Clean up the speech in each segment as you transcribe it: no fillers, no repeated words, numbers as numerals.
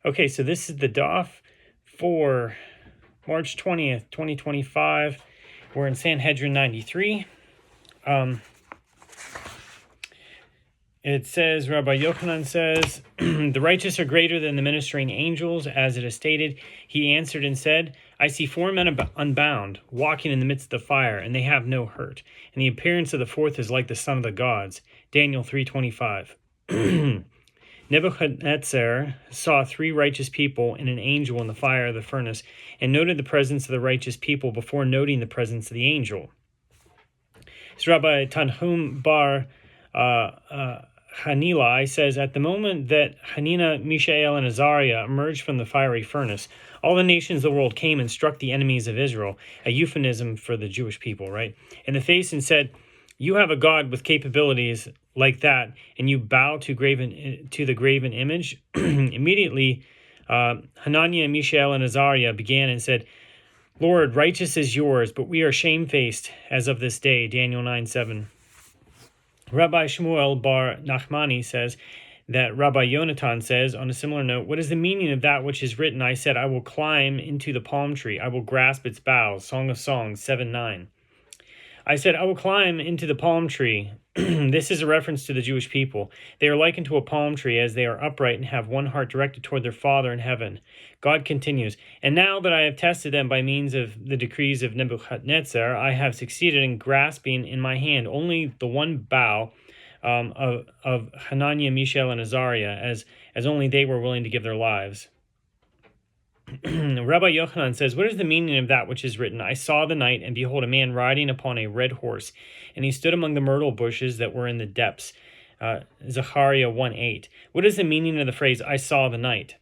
Okay, so this is the DAF for March 20th, 2025. We're in Sanhedrin 93. It says, Rabbi Yochanan says, the righteous are greater than the ministering angels, as it is stated. He answered and said, I see four men unbound, walking in the midst of the fire, and they have no hurt. And the appearance of the fourth is like the son of the gods. Daniel 3:25. Nebuchadnezzar saw three righteous people and an angel in the fire of the furnace, and noted the presence of the righteous people before noting the presence of the angel. So Rabbi Tanhum bar Hanilai says, at the moment that Hananiah, Mishael, and Azariah emerged from the fiery furnace, all the nations of the world came and struck the enemies of Israel, a euphemism for the Jewish people, right, in the face and said, you have a God with capabilities like that, and you bow to the graven image? Immediately, Hananiah, Mishael, and Azariah began and said, Lord, righteous is yours, but we are shamefaced as of this day. Daniel 9:7. Rabbi Shmuel bar Nachmani says that Rabbi Yonatan says, on a similar note, what is the meaning of that which is written? I said, I will climb into the palm tree. I will grasp its boughs. Song of Songs 7:9. I said, I will climb into the palm tree. This is a reference to the Jewish people. They are likened to a palm tree as they are upright and have one heart directed toward their Father in heaven. God continues, and now that I have tested them by means of the decrees of Nebuchadnezzar, I have succeeded in grasping in my hand only the one bough of Hananiah, Mishael, and Azariah, as only they were willing to give their lives. Rabbi Yochanan says, what is the meaning of that which is written? I saw the night, and behold, a man riding upon a red horse, and he stood among the myrtle bushes that were in the depths. Zechariah 1:8. What is the meaning of the phrase, I saw the night?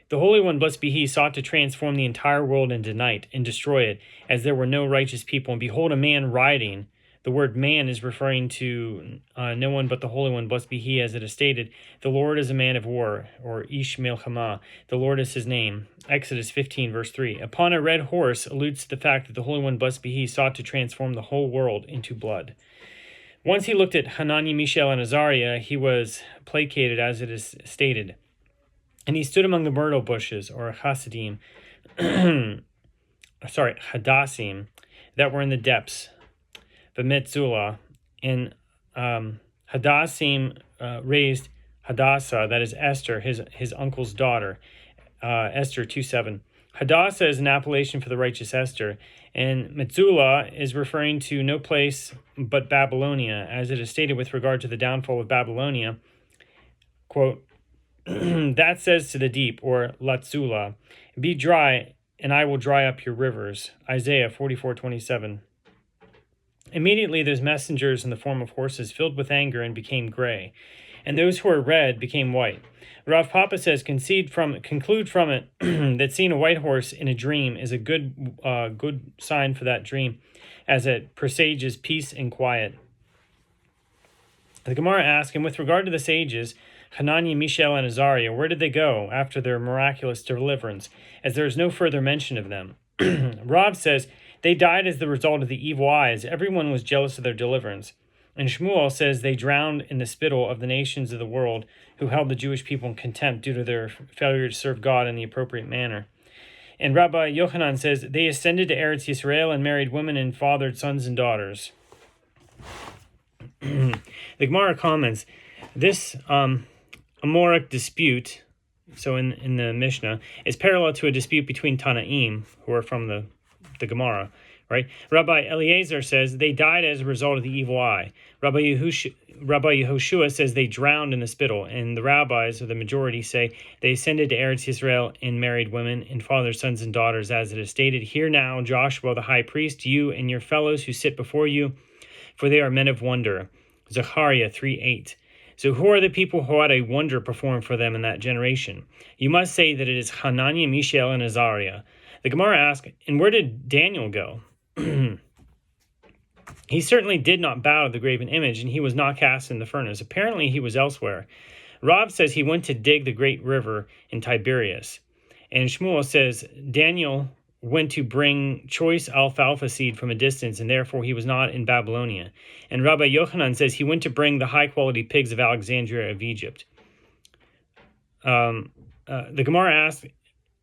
The Holy One, blessed be He, sought to transform the entire world into night and destroy it, as there were no righteous people. And behold, a man riding. The word man is referring to no one but the Holy One, blessed be He, as it is stated, the Lord is a man of war, or Ish Melchama. The Lord is His name. Exodus 15, verse 3. Upon a red horse alludes to the fact that the Holy One, blessed be He, sought to transform the whole world into blood. Once he looked at Hananiah, Mishael, and Azariah, he was placated, as it is stated. And he stood among the myrtle bushes, or Hadassim, that were in the depths. B'Metzulah, and Hadassim raised Hadassah, that is Esther, his uncle's daughter, Esther 2:7. Hadassah is an appellation for the righteous Esther, and Metzulah is referring to no place but Babylonia, as it is stated with regard to the downfall of Babylonia, quote, that says to the deep, or Latzula, be dry, and I will dry up your rivers, Isaiah 44:27. Immediately those messengers in the form of horses filled with anger and became gray, and those who were red became white. Rav Papa says, conclude from it that seeing a white horse in a dream is a good sign for that dream, as it presages peace and quiet. The Gemara asks, and with regard to the sages, Hananiah, Mishael, and Azariah, where did they go after their miraculous deliverance, as there is no further mention of them? Rav says, they died as the result of the evil eye, as everyone was jealous of their deliverance. And Shmuel says they drowned in the spittle of the nations of the world who held the Jewish people in contempt due to their failure to serve God in the appropriate manner. And Rabbi Yochanan says they ascended to Eretz Yisrael and married women and fathered sons and daughters. The Gemara comments, this Amoric dispute, so in the Mishnah, is parallel to a dispute between Tanaim, who are from the Gemara, right? Rabbi Eliezer says they died as a result of the evil eye. Rabbi Yehoshua says they drowned in the spittle, and the rabbis, or the majority, say they ascended to Eretz Yisrael and married women and fathered sons and daughters, as it is stated, hear now, Joshua the high priest, you and your fellows who sit before you, for they are men of wonder. Zechariah 3:8. So who are the people who had a wonder performed for them in that generation? You must say that it is Hananiah, Mishael, and Azariah. The Gemara asks, and where did Daniel go? He certainly did not bow to the graven image, and he was not cast in the furnace. Apparently he was elsewhere. Rav says he went to dig the great river in Tiberias. And Shmuel says Daniel went to bring choice alfalfa seed from a distance, and therefore he was not in Babylonia. And Rabbi Yochanan says he went to bring the high-quality pigs of Alexandria of Egypt. the Gemara asks,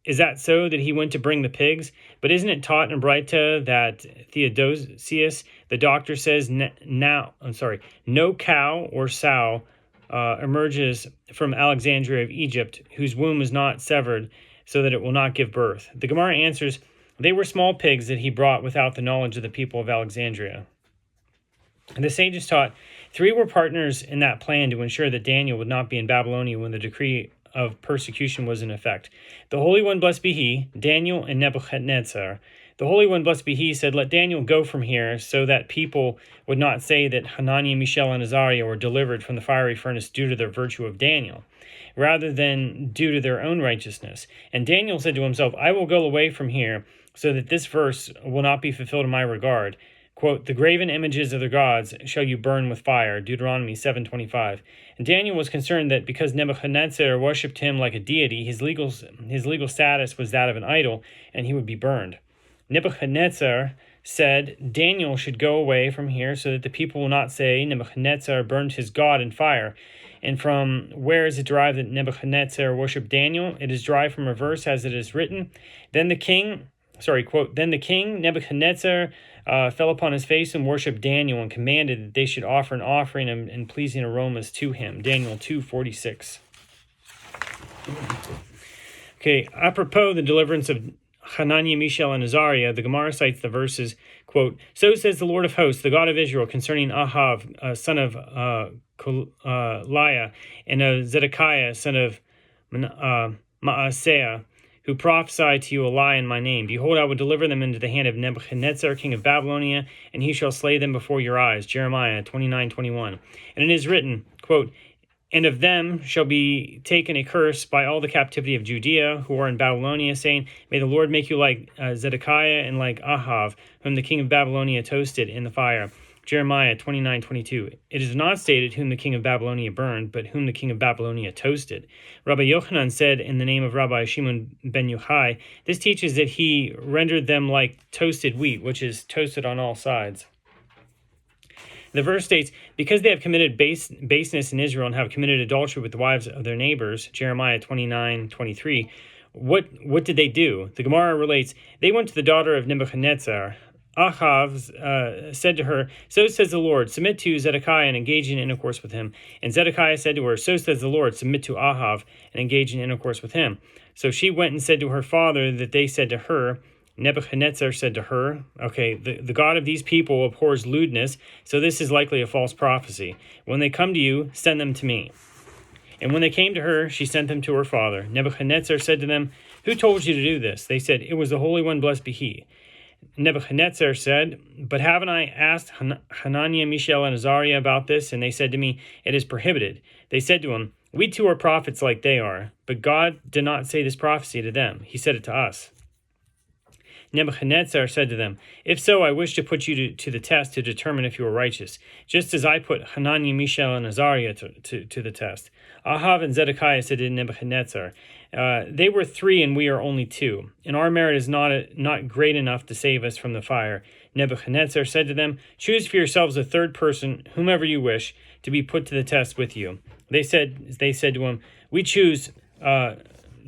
is that so that he went to bring the pigs? But isn't it taught in Braita that Theodosius, the doctor, says no cow or sow emerges from Alexandria of Egypt whose womb is not severed so that it will not give birth? The Gemara answers, they were small pigs that he brought without the knowledge of the people of Alexandria. And the sages taught 3 were partners in that plan to ensure that Daniel would not be in Babylonia when the decree of persecution was in effect. The Holy One, blessed be he, Daniel, and Nebuchadnezzar. The Holy One, blessed be he, said, let Daniel go from here so that people would not say that Hananiah, Mishael, and Azariah were delivered from the fiery furnace due to their virtue of Daniel, rather than due to their own righteousness. And Daniel said to himself, I will go away from here so that this verse will not be fulfilled in my regard. Quote, the graven images of the gods shall you burn with fire, Deuteronomy 7:25. And Daniel was concerned that because Nebuchadnezzar worshipped him like a deity, his legal status was that of an idol, and he would be burned. Nebuchadnezzar said Daniel should go away from here so that the people will not say Nebuchadnezzar burned his god in fire. And from where is it derived that Nebuchadnezzar worshipped Daniel? It is derived from a verse as it is written, then the king Nebuchadnezzar fell upon his face and worshipped Daniel and commanded that they should offer an offering and pleasing aromas to him. Daniel 2:46. Okay, apropos the deliverance of Hananiah, Mishael, and Azariah, the Gemara cites the verses, quote, so says the Lord of hosts, the God of Israel, concerning Ahav, son of Koliah, and of Zedekiah, son of Maaseiah, who prophesied to you a lie in my name. Behold, I will deliver them into the hand of Nebuchadnezzar, king of Babylonia, and he shall slay them before your eyes. Jeremiah 29:21. And it is written, quote, and of them shall be taken a curse by all the captivity of Judea, who are in Babylonia, saying, may the Lord make you like Zedekiah and like Ahav, whom the king of Babylonia toasted in the fire. Jeremiah 29:22. It is not stated whom the king of Babylonia burned, but whom the king of Babylonia toasted. Rabbi Yochanan said in the name of Rabbi Shimon ben Yochai, this teaches that he rendered them like toasted wheat, which is toasted on all sides. The verse states, because they have committed baseness in Israel and have committed adultery with the wives of their neighbors, Jeremiah 29:23. What did they do? The Gemara relates, they went to the daughter of Nebuchadnezzar. Ahav said to her, so says the Lord, submit to Zedekiah and engage in intercourse with him. And Zedekiah said to her, so says the Lord, submit to Ahav and engage in intercourse with him. So she went and said to her father that they said to her. Nebuchadnezzar said to her, okay, the God of these people abhors lewdness, so this is likely a false prophecy. When they come to you, send them to me. And when they came to her, she sent them to her father. Nebuchadnezzar said to them, who told you to do this? They said, it was the Holy One, blessed be he. Nebuchadnezzar said, but haven't I asked Hananiah, Mishael, and Azariah about this? And they said to me, it is prohibited. They said to him, we too are prophets like they are, but God did not say this prophecy to them. He said it to us. Nebuchadnezzar said to them, if so, I wish to put you to the test to determine if you are righteous, just as I put Hananiah, Mishael, and Azariah to the test. Ahav and Zedekiah said to Nebuchadnezzar, they were 3 and we are only 2, and our merit is not great enough to save us from the fire. Nebuchadnezzar said to them, choose for yourselves a 3rd person, whomever you wish, to be put to the test with you. They said to him, we choose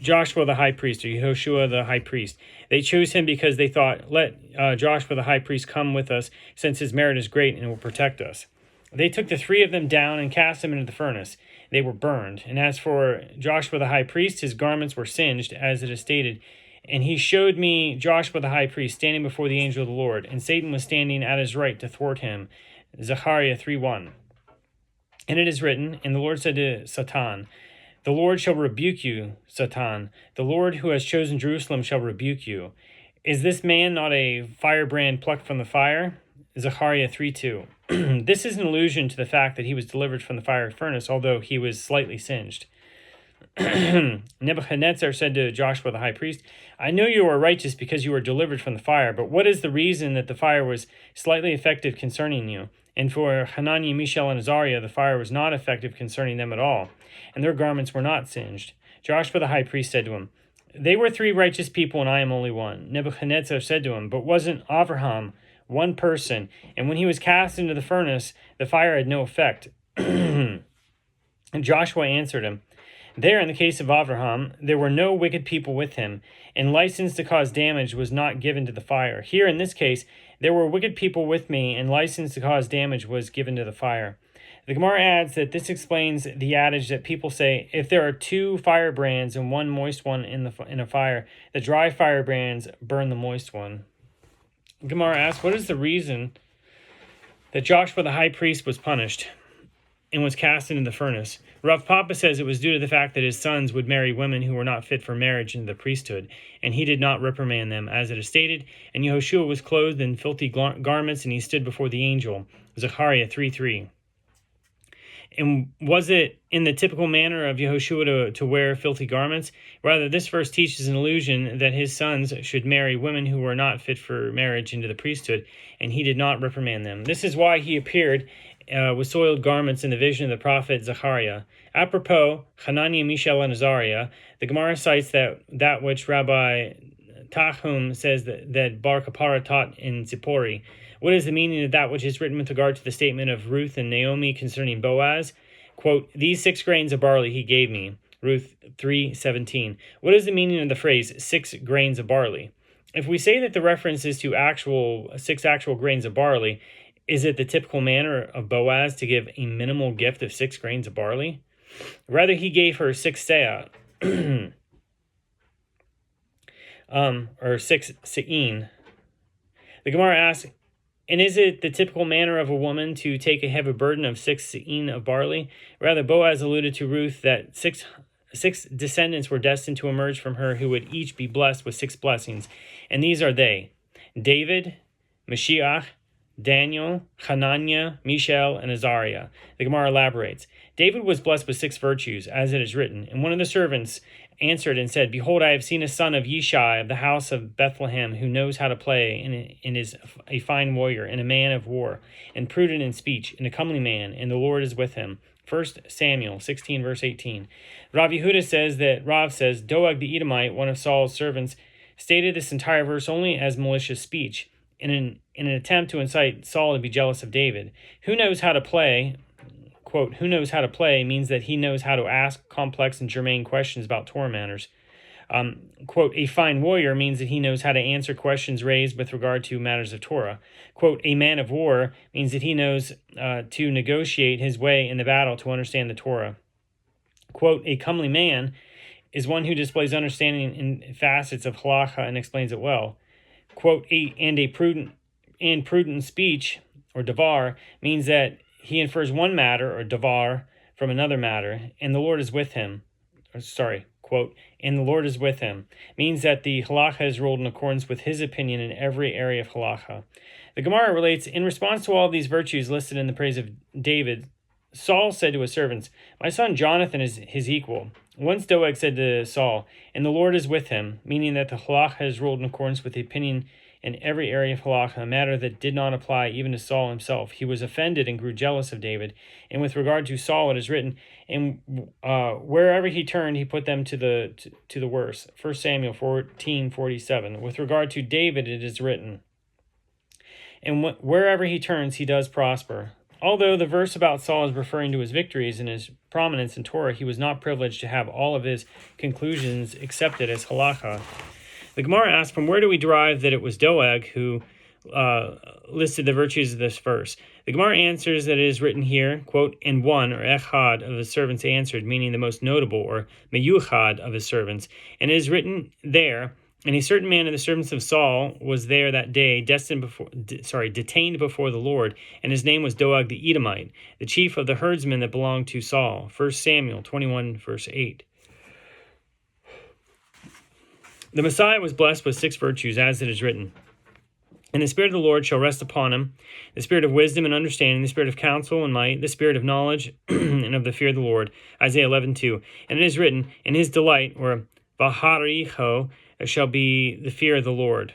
Joshua the high priest, or Yehoshua the high priest. They chose him because they thought, let Joshua the high priest come with us, since his merit is great and will protect us. They took the 3 of them down and cast them into the furnace. They were burned. And as for Joshua the high priest, his garments were singed, as it is stated. And he showed me Joshua the high priest standing before the angel of the Lord, and Satan was standing at his right to thwart him. Zechariah 3:1. And it is written, and the Lord said to Satan, the Lord shall rebuke you, Satan. The Lord who has chosen Jerusalem shall rebuke you. Is this man not a firebrand plucked from the fire? Zechariah 3:2. This is an allusion to the fact that he was delivered from the fiery furnace, although he was slightly singed. Nebuchadnezzar said to Joshua the high priest, I know you are righteous because you were delivered from the fire, but what is the reason that the fire was slightly effective concerning you? And for Hananiah, Mishael, and Azariah, the fire was not effective concerning them at all, and their garments were not singed. Joshua the high priest said to him, they were 3 righteous people, and I am only one. Nebuchadnezzar said to him, but wasn't Abraham one person? And when he was cast into the furnace, the fire had no effect. And Joshua answered him, There, in the case of Avraham, there were no wicked people with him, and license to cause damage was not given to the fire. Here, in this case, there were wicked people with me, and license to cause damage was given to the fire. The Gemara adds that this explains the adage that people say, if there are two firebrands and one moist one in a fire, the dry firebrands burn the moist one. The Gemara asks, what is the reason that Joshua the high priest was punished and was cast into the furnace? Rav Papa says it was due to the fact that his sons would marry women who were not fit for marriage into the priesthood, and he did not reprimand them, as it is stated, and Yehoshua was clothed in filthy garments, and he stood before the angel. Zechariah 3:3. And was it in the typical manner of Yehoshua to wear filthy garments? Rather, this verse teaches an illusion that his sons should marry women who were not fit for marriage into the priesthood, and he did not reprimand them. This is why he appeared with soiled garments in the vision of the prophet Zechariah. Apropos, Hananiah, Mishael, and Azariah, the Gemara cites that which Rabbi Tahum says that Bar Kapara taught in Zippori. What is the meaning of that which is written with regard to the statement of Ruth and Naomi concerning Boaz? Quote, these 6 grains of barley he gave me. Ruth 3:17. What is the meaning of the phrase 6 grains of barley? If we say that the reference is to 6 actual grains of barley, is it the typical manner of Boaz to give a minimal gift of 6 grains of barley? Rather, he gave her 6 seah, or 6 se'in. The Gemara asks, and is it the typical manner of a woman to take a heavy burden of 6 se'in of barley? Rather, Boaz alluded to Ruth that six descendants were destined to emerge from her who would each be blessed with 6 blessings. And these are they: David, Mashiach, Daniel, Hananiah, Mishael, and Azariah. The Gemara elaborates. David was blessed with 6 virtues, as it is written. And one of the servants answered and said, behold, I have seen a son of Yishai of the house of Bethlehem who knows how to play and is a fine warrior and a man of war and prudent in speech and a comely man, and the Lord is with him. 1 Samuel 16 verse 18. Rav says Doeg the Edomite, one of Saul's servants, stated this entire verse only as malicious speech in an attempt to incite Saul to be jealous of David. Who knows how to play? Quote, who knows how to play means that he knows how to ask complex and germane questions about Torah matters. Quote, a fine warrior means that he knows how to answer questions raised with regard to matters of Torah. Quote, a man of war means that he knows to negotiate his way in the battle to understand the Torah. Quote, a comely man is one who displays understanding in facets of halacha and explains it well. Quote, prudent speech, or davar, means that he infers one matter, or davar, from another matter, and the Lord is with him. Quote, and the Lord is with him, means that the halacha is ruled in accordance with his opinion in every area of halacha. The Gemara relates, in response to all of these virtues listed in the praise of David, Saul said to his servants, my son Jonathan is his equal. Once Doeg said to Saul, and the Lord is with him, meaning that the halacha is ruled in accordance with the opinion in every area of halacha, a matter that did not apply even to Saul himself. He was offended and grew jealous of David. And with regard to Saul, it is written, and wherever he turned, he put them to the worse. 1 Samuel 14:47. With regard to David, it is written, and wherever he turns, he does prosper. Although the verse about Saul is referring to his victories and his prominence in Torah, he was not privileged to have all of his conclusions accepted as halacha. The Gemara asks, from where do we derive that it was Doeg who listed the virtues of this verse? The Gemara answers that it is written here, quote, and one, or echad, of his servants answered, meaning the most notable, or meyuchad, of his servants. And it is written there, and a certain man of the servants of Saul was there that day, detained before the Lord, and his name was Doeg the Edomite, the chief of the herdsmen that belonged to Saul. 1 Samuel 21, verse 8. The Messiah was blessed with 6 virtues, as it is written. And the Spirit of the Lord shall rest upon him, the Spirit of wisdom and understanding, the Spirit of counsel and might, the Spirit of knowledge and of the fear of the Lord. Isaiah 11:2. And it is written, and his delight, or v'haricho, shall be the fear of the Lord.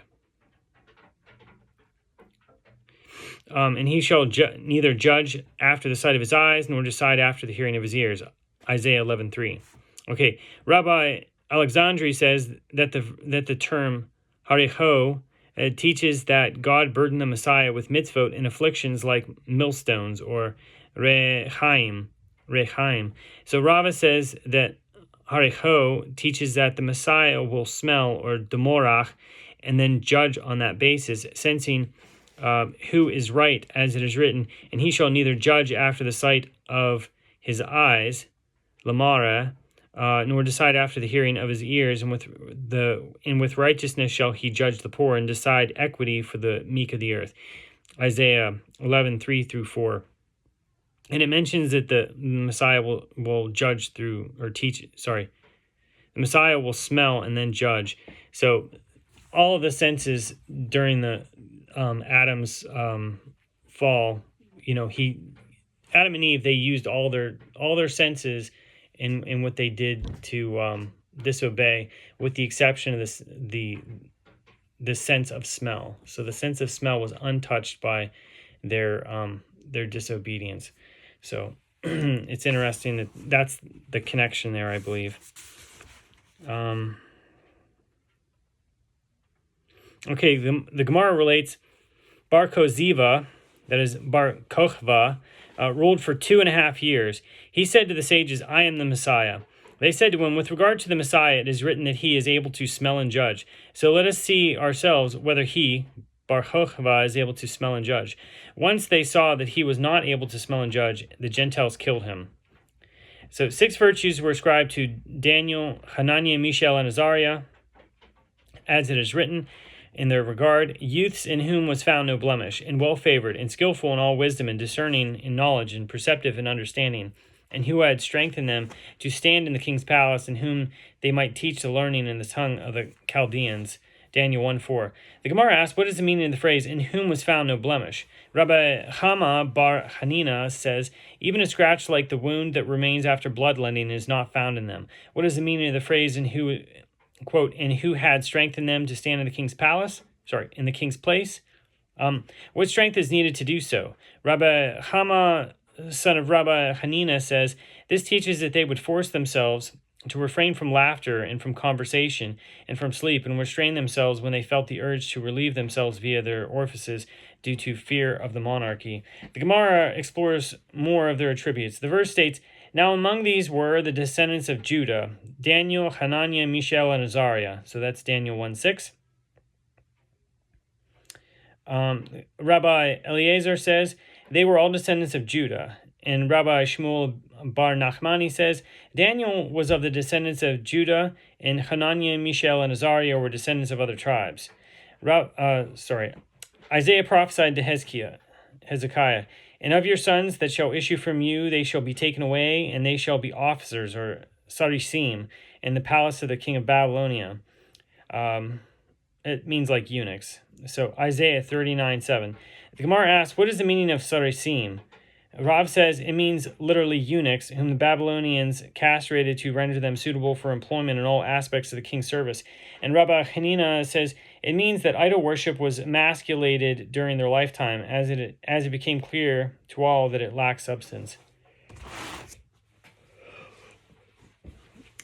And he shall neither judge after the sight of his eyes, nor decide after the hearing of his ears. Isaiah 11:3. Okay, Rabbi Alexandri says that the term haricho teaches that God burdened the Messiah with mitzvot and afflictions like millstones, or rechaim. So Rava says that Haricho teaches that the Messiah will smell, or demorach, and then judge on that basis, sensing who is right, as it is written, and he shall neither judge after the sight of his eyes, lamara, nor decide after the hearing of his ears, and with righteousness shall he judge the poor, and decide equity for the meek of the earth. Isaiah 11:3-4. And it mentions that the Messiah will judge through, or teach, the Messiah will smell and then judge. So all of the senses during the Adam's fall, Adam and Eve, they used all their senses in what they did to disobey, with the exception of the sense of smell. So the sense of smell was untouched by their disobedience. So it's interesting that's the connection there, I believe. Okay, the Gemara relates, Bar Koziva, that is Bar Kochva, ruled for 2.5 years. He said to the sages, I am the Messiah. They said to him, with regard to the Messiah, it is written that he is able to smell and judge. So let us see ourselves whether he, Bar Kochva, is able to smell and judge. Once they saw that he was not able to smell and judge, the Gentiles killed him. So 6 virtues were ascribed to Daniel, Hananiah, Mishael, and Azariah, as it is written in their regard, youths in whom was found no blemish, and well-favored, and skillful in all wisdom, and discerning in knowledge, and perceptive in understanding, and who had strengthened them to stand in the king's palace, and whom they might teach the learning in the tongue of the Chaldeans. Daniel 1:4. The Gemara asks, what is the meaning of the phrase, in whom was found no blemish? Rabbi Chama bar Hanina says, even a scratch like the wound that remains after bloodletting is not found in them. What is the meaning of the phrase, in who, quote, and who had strengthened them to stand in the king's palace? In the king's place? What strength is needed to do so? Rabbi Chama, son of Rabbi Hanina, says, this teaches that they would force themselves to refrain from laughter and from conversation and from sleep, and restrain themselves when they felt the urge to relieve themselves via their orifices due to fear of the monarchy. The Gemara explores more of their attributes. The verse states, now among these were the descendants of Judah, Daniel, Hananiah, Mishael, and Azariah. So that's Daniel 1:6. Rabbi Eliezer says, they were all descendants of Judah. And Rabbi Shmuel bar Nachmani says, Daniel was of the descendants of Judah, and Hananiah, Mishael, and Azariah were descendants of other tribes. Isaiah prophesied to Hezekiah, and of your sons that shall issue from you, they shall be taken away, and they shall be officers, or sarisim, in the palace of the king of Babylonia. It means like eunuchs. So Isaiah 39:7. The Gemara asks, what is the meaning of sarisim? Rav says it means literally eunuchs, whom the Babylonians castrated to render them suitable for employment in all aspects of the king's service. And Rabbi Hanina says it means that idol worship was emasculated during their lifetime, as it became clear to all that it lacked substance.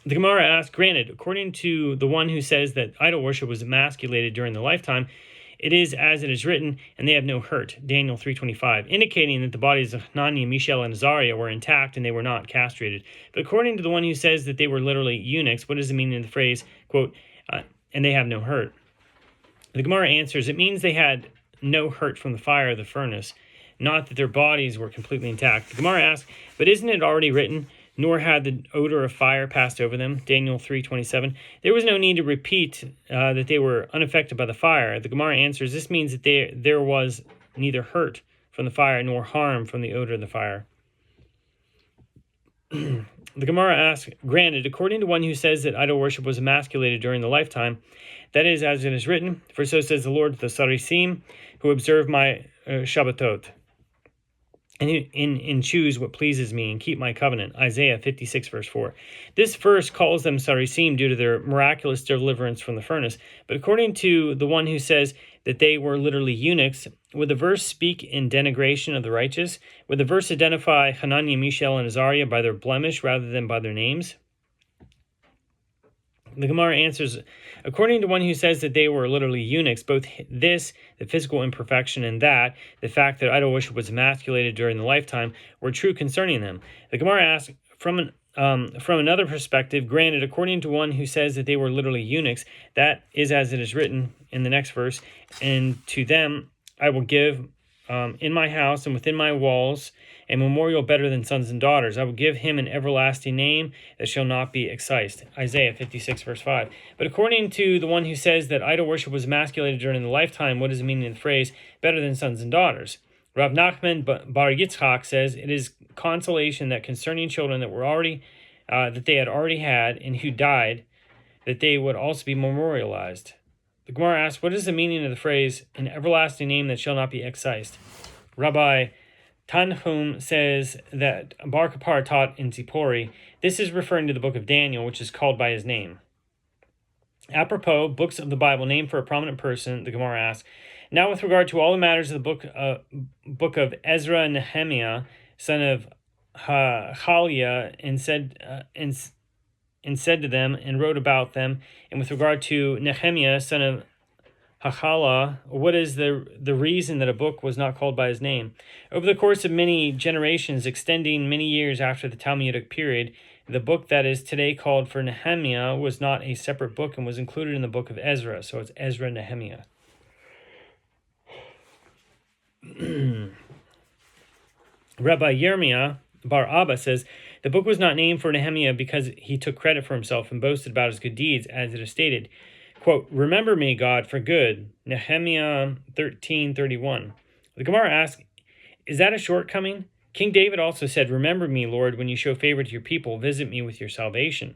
The Gemara asks, granted, according to the one who says that idol worship was emasculated during their lifetime, it is as it is written, and they have no hurt, Daniel 3:25, indicating that the bodies of Hananiah, Mishael, and Azariah were intact and they were not castrated. But according to the one who says that they were literally eunuchs, what is the meaning of the phrase, quote, and they have no hurt? The Gemara answers, it means they had no hurt from the fire of the furnace, not that their bodies were completely intact. The Gemara asks, but isn't it already written, nor had the odor of fire passed over them, Daniel 3:27. There was no need to repeat that they were unaffected by the fire. The Gemara answers, this means that there was neither hurt from the fire nor harm from the odor of the fire. The Gemara asks, granted, according to one who says that idol worship was emasculated during the lifetime, that is as it is written, for so says the Lord to the Sarisim, who observe my Shabbatot, and choose what pleases me and keep my covenant, Isaiah 56:4. This verse calls them Sarisim due to their miraculous deliverance from the furnace. But according to the one who says that they were literally eunuchs, would the verse speak in denigration of the righteous? Would the verse identify Hananiah, Mishael, and Azariah by their blemish rather than by their names? The Gemara answers, according to one who says that they were literally eunuchs, both this, the physical imperfection, and that, the fact that idol worship was emasculated during the lifetime, were true concerning them. The Gemara asks, from an from another perspective, granted, according to one who says that they were literally eunuchs, that is as it is written in the next verse, and to them I will give in my house and within my walls a memorial better than sons and daughters. I will give him an everlasting name that shall not be excised. Isaiah 56, verse 5. But according to the one who says that idol worship was emasculated during the lifetime, what is the meaning of the phrase, better than sons and daughters? Rav Nachman Bar Yitzchak says it is consolation that concerning children that were already, that they had already had and who died, that they would also be memorialized. The Gemara asks, what is the meaning of the phrase, an everlasting name that shall not be excised? Rabbi Tanhum says that Bar Kapar taught in Zippori, this is referring to the book of Daniel, which is called by his name. Apropos, books of the Bible named for a prominent person, the Gemara asks, now with regard to all the matters of the book of Ezra and Nehemiah, son of Haliah, and said to them and wrote about them, and with regard to Nehemiah, son of Hachala, what is the reason that a book was not called by his name? Over the course of many generations, extending many years after the Talmudic period, the book that is today called for Nehemiah was not a separate book and was included in the book of Ezra, so it's Ezra Nehemiah. Rabbi Yirmiyah Bar Abba says, the book was not named for Nehemiah because he took credit for himself and boasted about his good deeds, as it is stated. Quote, remember me, God, for good. Nehemiah 13:31. The Gemara asks, is that a shortcoming? King David also said, remember me, Lord, when you show favor to your people. Visit me with your salvation.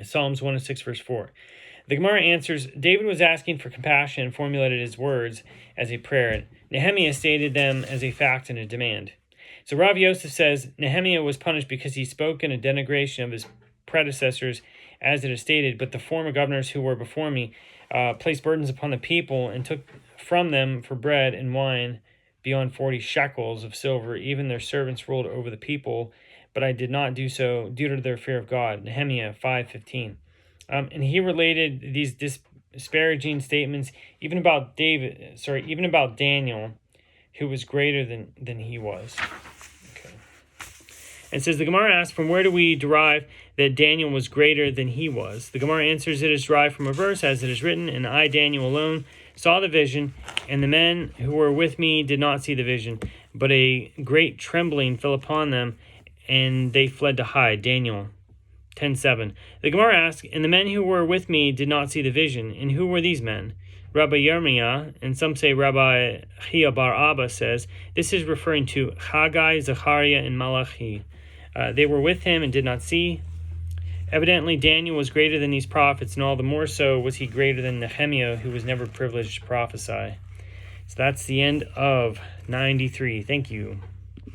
Psalms 106, verse 4. The Gemara answers, David was asking for compassion and formulated his words as a prayer. Nehemiah stated them as a fact and a demand. So Rav Yosef says, Nehemiah was punished because he spoke in a denigration of his predecessors, as it is stated, but the former governors who were before me placed burdens upon the people and took from them for bread and wine beyond 40 shekels of silver. Even their servants ruled over the people, but I did not do so due to their fear of God. Nehemiah 5:15. And he related these disparaging statements even about Daniel, who was greater than he was. Okay. And says the Gemara asks, from where do we derive that Daniel was greater than he was? The Gemara answers, it is derived from a verse, as it is written, and I, Daniel, alone saw the vision, and the men who were with me did not see the vision, but a great trembling fell upon them, and they fled to hide. Daniel 10:7. The Gemara asks, and the men who were with me did not see the vision, and who were these men? Rabbi Yirmiyah, and some say Rabbi Chia Bar Abba says, this is referring to Haggai, Zechariah, and Malachi. They were with him and did not see. Evidently, Daniel was greater than these prophets, and all the more so was he greater than Nehemiah, who was never privileged to prophesy. So that's the end of 93. Thank you.